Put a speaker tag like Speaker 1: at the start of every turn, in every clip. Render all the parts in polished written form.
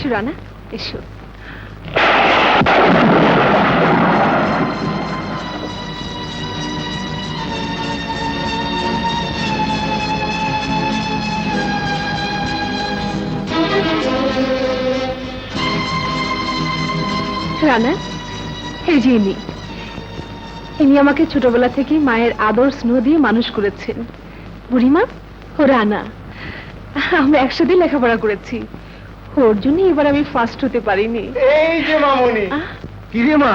Speaker 1: এসো রানা, এসো। রানা, এই যে ইনি আমাকে ছোটবেলা থেকে মায়ের আদর স্নেহ দিয়ে মানুষ করেছেন। বুড়িমা, ও রানা। আমরা একসাথে লেখাপড়া করেছি, ওর জন্য এবার আমি ফার্স্ট হতে পারিনি।
Speaker 2: এই যে মামনি। কি রে মা,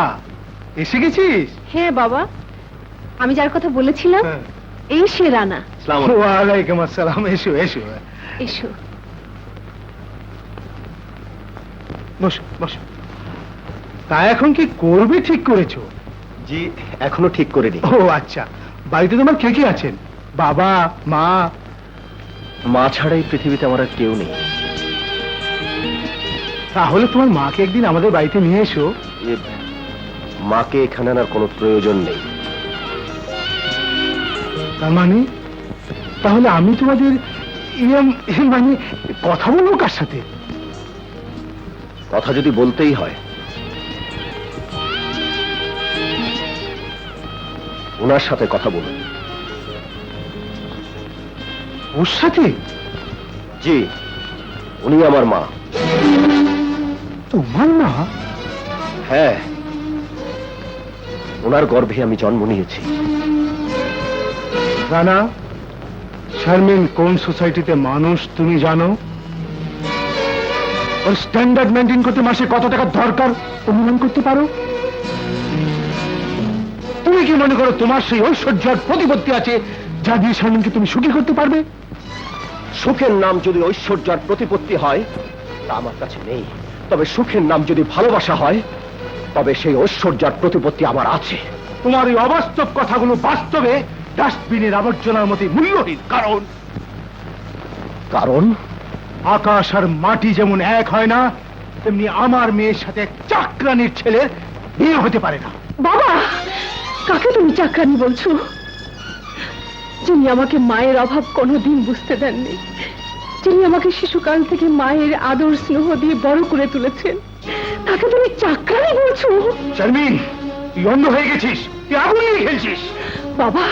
Speaker 2: এসে গেছিস?
Speaker 1: হ্যাঁ বাবা, আমি যার কথা বলেছিলাম এই সে রানা।
Speaker 2: ওয়ালাইকুম আসসালাম। এসো এসো
Speaker 1: এসো,
Speaker 2: বসো বসো। তা এখন কি করবে ঠিক করেছো?
Speaker 3: জি, এখনো ঠিক করিনি।
Speaker 2: ও আচ্ছা, বাড়িতে তোমার কে কে আছেন? বাবা, মা?
Speaker 3: মা ছাড়া এই পৃথিবীতে আমার আর কেউ নেই।
Speaker 2: তাহলে তোমার মাকে একদিন আমাদের বাড়িতে নিয়ে এসো।
Speaker 3: মাকে এখানে আনার কোনো প্রয়োজন নেই।
Speaker 2: তার মানে তাহলে আমি তোমাদের মানে কথা বলবো কার সাথে?
Speaker 3: কথা যদি বলতেই হয়, ওনার সাথে কথা বলুন।
Speaker 2: ওর সাথে?
Speaker 3: জি, উনি আমার মা।
Speaker 2: তোমার মা?
Speaker 3: হ্যাঁ, ওনার গর্ভে আমি জন্ম নিয়েছি।
Speaker 2: রানা, শারমিন কোন সোসাইটিতে মানুষ তুমি জানো? ওর স্ট্যান্ডার্ড মেনটেন করতে মাসে কত টাকা দরকার অনুমান করতে পারো? তুমি কি মনে করো তোমার সেই ঐশ্বর্য আর প্রতিপত্তি আছে যা দিয়ে শারমিনকে তুমি সুখী করতে পারবে?
Speaker 3: সুখের নাম যদি ঐশ্বর্য আর প্রতিপত্তি হয় তা আমার কাছে নেই, তবে সুখের নাম যদি ভালোবাসা হয় তবে সেই ঐশ্বর্য আর প্রতিপত্তি আমার আছে।
Speaker 2: তোমার এই অবাস্তব কথাগুলো বাস্তবে ডাস্টবিনের আবর্জনার মতো মূল্যহীন। কারণ
Speaker 3: কারণ
Speaker 2: আকাশ আর মাটি যেমন এক হয় না, তেমনি আমার মেয়ের সাথে এক চাকরানির ছেলের বিয়ে হতে পারে না।
Speaker 1: বাবা, কাকে তুমি চাকরানি বলছো? যিনি আমাকে মায়ের অভাব কোনোদিন বুঝতে দেননি, যিনি আমাকে শিশুকাল থেকে মায়ের আদর স্নেহ দিয়ে বড় করে তুলেছেন, তাকে তুমি চাকরানি বলছো?
Speaker 2: শারমিন, তুই অন্ধ হয়ে গেছিস, তুই আগুন নিয়ে খেলছিস।
Speaker 1: বাবা,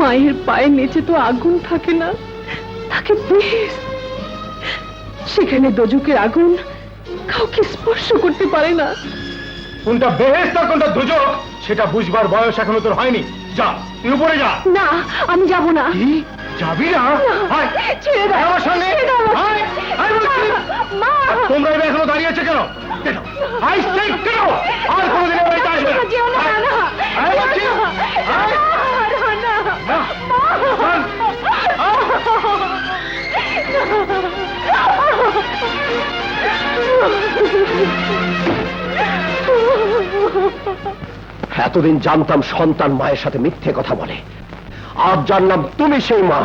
Speaker 1: মায়ের পায়ের নিচে তো আগুন থাকে না, থাকে বেশ। সেখানে দোজকের আগুন কাউকে স্পর্শ করতে পারে না।
Speaker 2: কোনটা বেহেশত আর কোনটা দোজক সেটা বুঝবার বয়স এখনো তোর হয়নি। যা, তুই উপরে যা।
Speaker 1: না, আমি যাব না।
Speaker 2: কি যাবি না? আয়,
Speaker 1: ছেড়ে দাও,
Speaker 2: আমার সামনে
Speaker 1: ছেড়ে দাও।
Speaker 2: আয়, আয় বলছি।
Speaker 1: মা,
Speaker 2: তোমরা এবার এখনো দাঁড়িয়ে আছে কেন? কেন? আই সে কেন? আর কোনোদিন এ বাড়িতে আসবে না।
Speaker 1: যেও না,
Speaker 2: আয়,
Speaker 1: না,
Speaker 2: আয় বলছি। আয়।
Speaker 1: না,
Speaker 2: না, চল।
Speaker 3: এতদিন জানতাম সন্তান মায়ের সাথে মিথ্যে কথা বলে, আজ জানলাম তুমি সেই মা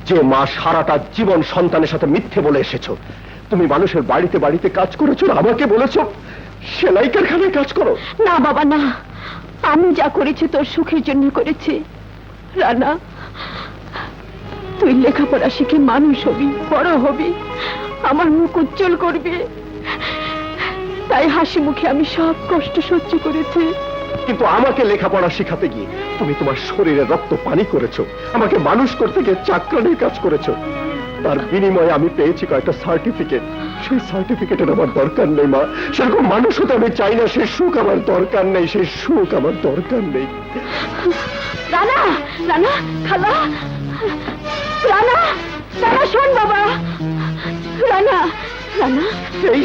Speaker 3: যে মা সারাটা জীবন সন্তানের সাথে মিথ্যে বলে এসেছো। তুমি মানুষের বাড়িতে বাড়িতে কাজ করেছো, আমাকে বলেছো সেলাই কারখানায় কাজ করো।
Speaker 1: না বাবা, না, আমি যা করেছি তোর সুখের জন্য করেছি। রানা, তুই লেখাপড়া শিখে মানুষ হবি, বড় হবি, আমার মুখ উজ্জ্বল করবি, তাই হাসি মুখে আমি সব কষ্ট সহ্য করেছি।
Speaker 3: কিন্তু আমাকে লেখাপড়া শেখাতে গিয়ে তুমি তোমার শরীরে রক্ত পানি করেছো, আমাকে মানুষ করতে গিয়ে চাকরানির কাজ করেছো। তার বিনিময়ে আমি পেয়েছি কয়েকটা সার্টিফিকেট। সেই সার্টিফিকেটের আমার দরকার নেই মা, সেরকম মানুষ হতে আমি চাই না। সেই সুখ আমার দরকার নেই, সেই সুখ আমার দরকার নেই।
Speaker 1: রানা, রানা, খালা, রানা, রানা, শোন বাবা। রানা, রানা,
Speaker 3: এই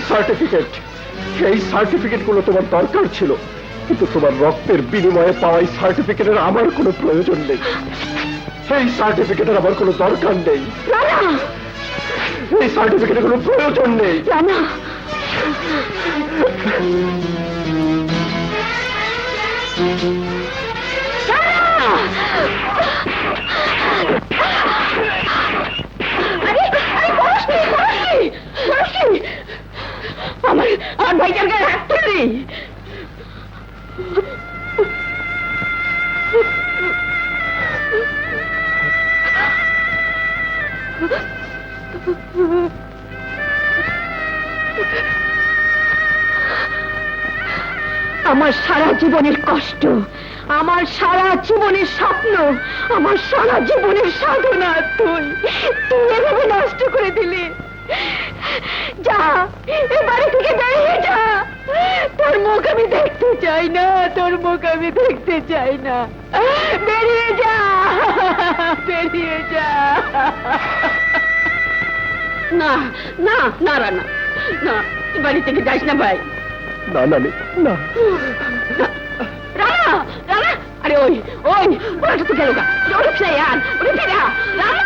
Speaker 3: সার্টিফিকেট গুলো তোমার দরকার ছিল, কিন্তু তোমার রক্তের বিনিময়ে পাওয়া এই সার্টিফিকেটের আমার কোনো প্রয়োজন নেই। সেই সার্টিফিকেটের আমার কোনো দরকার নেই।
Speaker 1: রানা,
Speaker 3: এই সার্টিফিকেটের কোনো প্রয়োজন নেই।
Speaker 1: রানা, আমার ভাইটার গায়ে হাত তুললি। আমার সারা জীবনের কষ্ট, আমার সারা জীবনের স্বপ্ন, আমার সারা জীবনের সাধনা তুই তুই এভাবে নষ্ট করে দিলি। যা, এ বাড়ি থেকে বেরিয়ে যা। তোর মুখ আমি দেখতে চাই না, তোর মুখ আমি দেখতে চাই না। বেরিয়ে যা, বেরিয়ে যা। না না না রানা, না, তুই বাড়ি থেকে যাস না ভাই।
Speaker 3: না নানি, না।
Speaker 1: রানা, রানা, আরে ওই ওই ওরা তো গেল গা, ওরে ফিরে আন, ওরে ফিরে আন। রানা,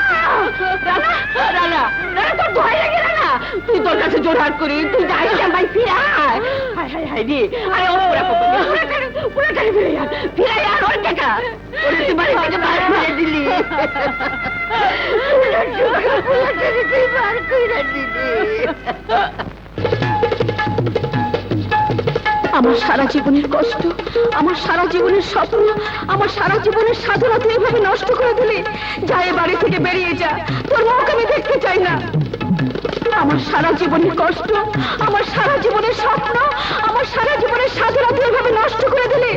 Speaker 1: রানা, রানা, রানা, তোর ভয় লাগে রানা? তুই তোর কাছে জোরহাট করি, তুই যাই ভাই, ফিরে আয়। হায় হায় হায় রে, আরে ওরা টানে ফিরে আন, ফিরে আন, ওর টাকা ওরে তুই বাড়ি থেকে বার করে দিলি। তুই বার করে দিলি। আমার সারা জীবনের কষ্ট, আমার সারা জীবনের স্বপ্ন, আমার সারা জীবনের সাধনা তুই এভাবে নষ্ট করে দিলি। যা, এ বাড়ি থেকে বেরিয়ে যা, তোর মুখ আমি দেখতে চাই না। আমার সারা জীবনের কষ্ট, আমার সারা জীবনের স্বপ্ন, আমার সারা জীবনের সাধনা তুই এভাবে নষ্ট করে দিলি।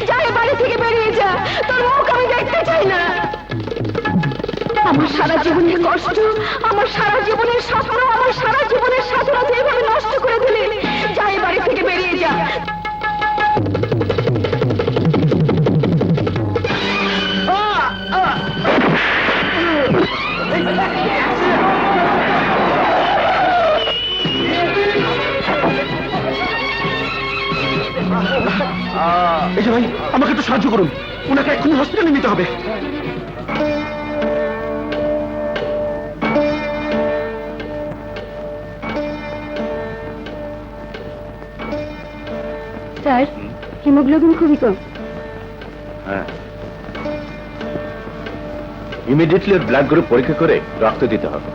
Speaker 1: যা, এ বাড়ি থেকে বেরিয়ে যা, তোর মুখ আমি দেখতে চাই না। আমার সারা জীবনের কষ্ট, আমার সারা জীবনের স্বপ্ন, আমার সারা জীবনের সাধনা তুই এভাবে নষ্ট করে দিলি। যা, এ বাড়ি থেকে বেরিয়ে যা।
Speaker 2: এই যে ভাই, আমাকে একটু সাহায্য করুন, ওনাকে এক্ষুনি হসপিটালে নিতে হবে।
Speaker 1: স্যার, হিমোগ্লোবিন খুবই কম।
Speaker 3: হ্যাঁ, ইমিডিয়েটলি ওর ব্লাড গ্রুপ পরীক্ষা করে রক্ত দিতে হবে।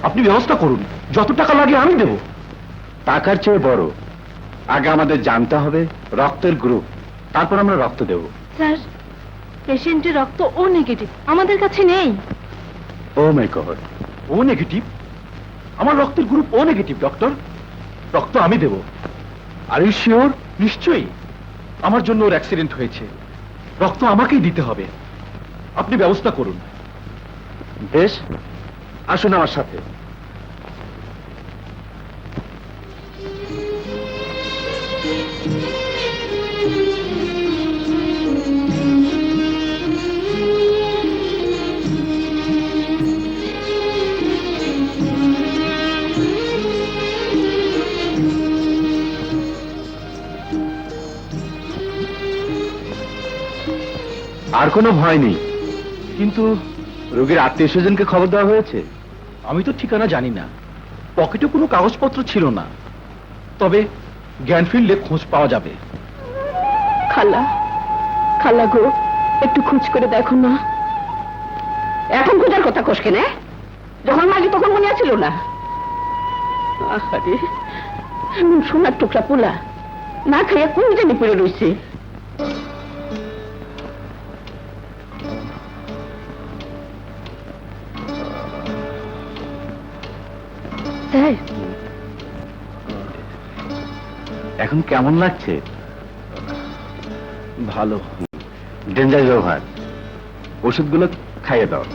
Speaker 2: আপনি ব্যবস্থা করুন, যত টাকা লাগে আমি দেব।
Speaker 3: টাকার চেয়ে বড়, আগে আমাদের জানতে হবে রক্তের গ্রুপ, তারপর আমরা রক্ত দেব।
Speaker 1: স্যার, পেশেন্টের রক্ত ও নেগেটিভ, আমাদের কাছে নেই।
Speaker 3: ও মাই গড,
Speaker 2: ও নেগেটিভ? আমার রক্তের গ্রুপ ও নেগেটিভ ডক্টর। রক্ত আমি দেব। Are you sure? নিশ্চয়ই। আমার জন্য ওর অ্যাক্সিডেন্ট হয়েছে, রক্ত আমাকেই দিতে হবে। আপনি ব্যবস্থা করুন।
Speaker 3: বেশ, আসুন আমার সাথে। আর কোনো ভয় নেই,
Speaker 2: কিন্তু
Speaker 3: রোগীর আত্মীয় স্বজনকে খবর দেওয়া হয়েছে?
Speaker 2: আমি তো ঠিকানা জানি না, পকেটে কোনো কাগজপত্র ছিল না, তবে জ্ঞান ফিরলে খোঁজ পাওয়া যাবে।
Speaker 1: খালা, খালা গো, একটু খোঁজ করে দেখো না। এখন খোঁজার কথা কোষ কেনে? যখন মাগি তখন মনে আছিল না? আরে সোনার টুকরা পোলা না খাইয়া কোন জানি পড়ে রয়েছে। স্যার,
Speaker 3: এখন কেমন লাগছে?
Speaker 2: ভালো।
Speaker 3: ডেঞ্জার ব্যবহার, ওষুধগুলো খাইয়ে দাও।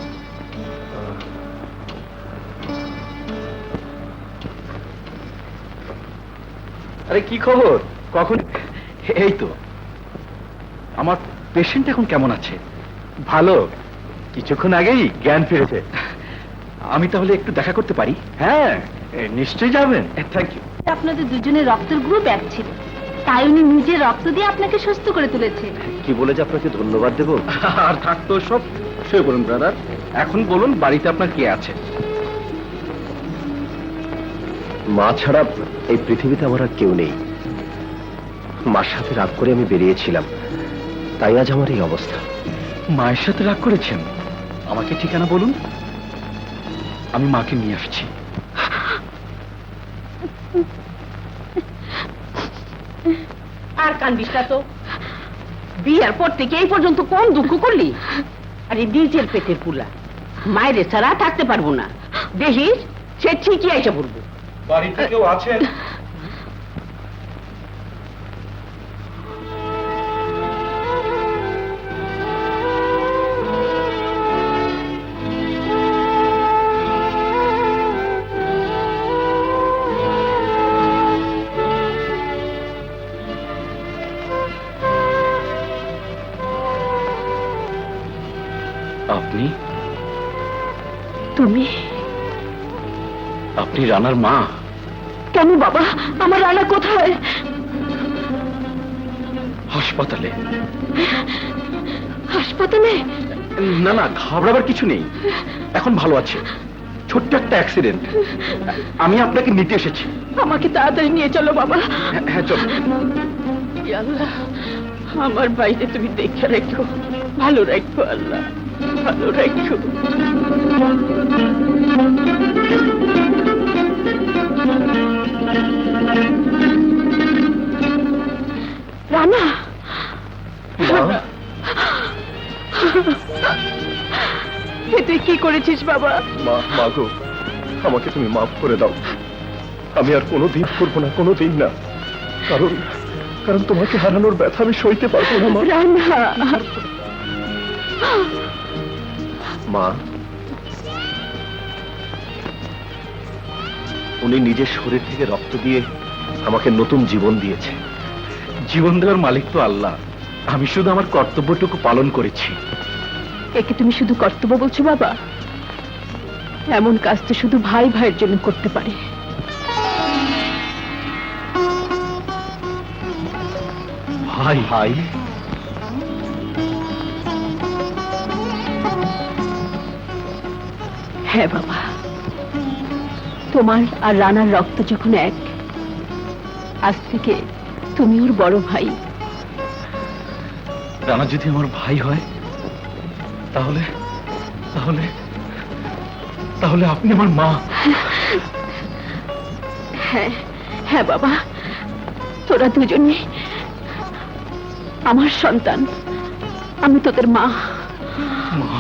Speaker 2: আরে কি খবর? কখন? এই তো। আমার পেশেন্ট এখন কেমন আছে?
Speaker 3: ভালো, কিছুক্ষণ আগেই জ্ঞান ফিরেছে।
Speaker 2: আমি তাহলে একটু দেখা করতে পারি?
Speaker 3: হ্যাঁ, নিশ্চয়ই যাবেন।
Speaker 2: Thank you.
Speaker 1: আপনাদের দুজনের রক্তের গ্রুপ এক ছিল, তাই উনি নিজে রক্ত দিয়ে আপনাকে সুস্থ করে তুলেছে।
Speaker 3: কি বলে যে আপনাকে ধন্যবাদ দেব?
Speaker 2: আর থাকতো সব। শুয়ে বলুন ব্রাদার, এখন বলুন বাড়িতে আপনার কে আছে?
Speaker 3: মা ছাড়া এই পৃথিবীতে আমার আর কেউ নেই। মার সাথে রাগ করে আমি বেরিয়েছিলাম, তাই আজ আমার এই অবস্থা।
Speaker 2: মায়ের সাথে রাগ করেছেন? আমাকে ঠিকানা বলুন, আমি মাকে নিয়ে আসছি।
Speaker 4: আর কান্দিস না তো, বিয়ার পর থেকে এই পর্যন্ত কোন দুঃখ করলি? আরে নিজের পেটের পুলা, মায়ের ছাড়া থাকতে পারবো না, দেখিস সে ঠিকই আইসা পড়বো।
Speaker 2: বাড়িতে কেউ আছেন? আপনি
Speaker 1: তুমি
Speaker 2: আপনি রানার মা?
Speaker 1: কেন বাবা, আমার রানা কোথায়?
Speaker 2: হাসপাতালে।
Speaker 1: হাসপাতালে?
Speaker 2: না না, ঘাবড়াবার কিছু নেই, এখন ভালো আছে। ছোট্ট একটা অ্যাক্সিডেন্ট, আমি আপনাকে নিতে এসেছি।
Speaker 1: আমাকে তাড়াতাড়ি নিয়ে চলো বাবা।
Speaker 2: হ্যাঁ চলো।
Speaker 4: আল্লাহ, আমার বাইরে তুমি দেখে রেখো, ভালো রাখো আল্লাহ, ভালো রাখো।
Speaker 1: রানা, এ তুই কি করেছিস বাবা?
Speaker 3: মা গো, আমাকে তুমি মাফ করে দাও। আমি আর কোনোদিন করবো না, কোনোদিন না। কারণ কারণ তোমাকে হারানোর ব্যথা আমি সইতে পারবো না মা।
Speaker 1: রানা,
Speaker 3: মা, উনি নিজের শরীর থেকে রক্ত দিয়ে আমাকে নতুন জীবন দিয়েছে।
Speaker 2: জীবন দেওয়ার মালিক তো আল্লাহ, আমি শুধু আমার কর্তব্যটুকু পালন করেছি।
Speaker 1: একে তুমি শুধু কর্তব্য বলছো বাবা? এমন কাজ তো শুধু ভাই ভাইয়ের জন্য করতে পারে।
Speaker 2: ভাই ভাই?
Speaker 1: হ্যাঁ বাবা, তোমার আর রানার রক্ত যখন এক, আজ থেকে তুমি ওর বড় ভাই।
Speaker 2: রানা যদি আমার ভাই হয়, তাহলে তাহলে তাহলে আপনি আমার মা।
Speaker 1: হ্যাঁ হ্যাঁ বাবা, তোরা দুজনে আমার সন্তান, আমি তোদের মা।
Speaker 2: মা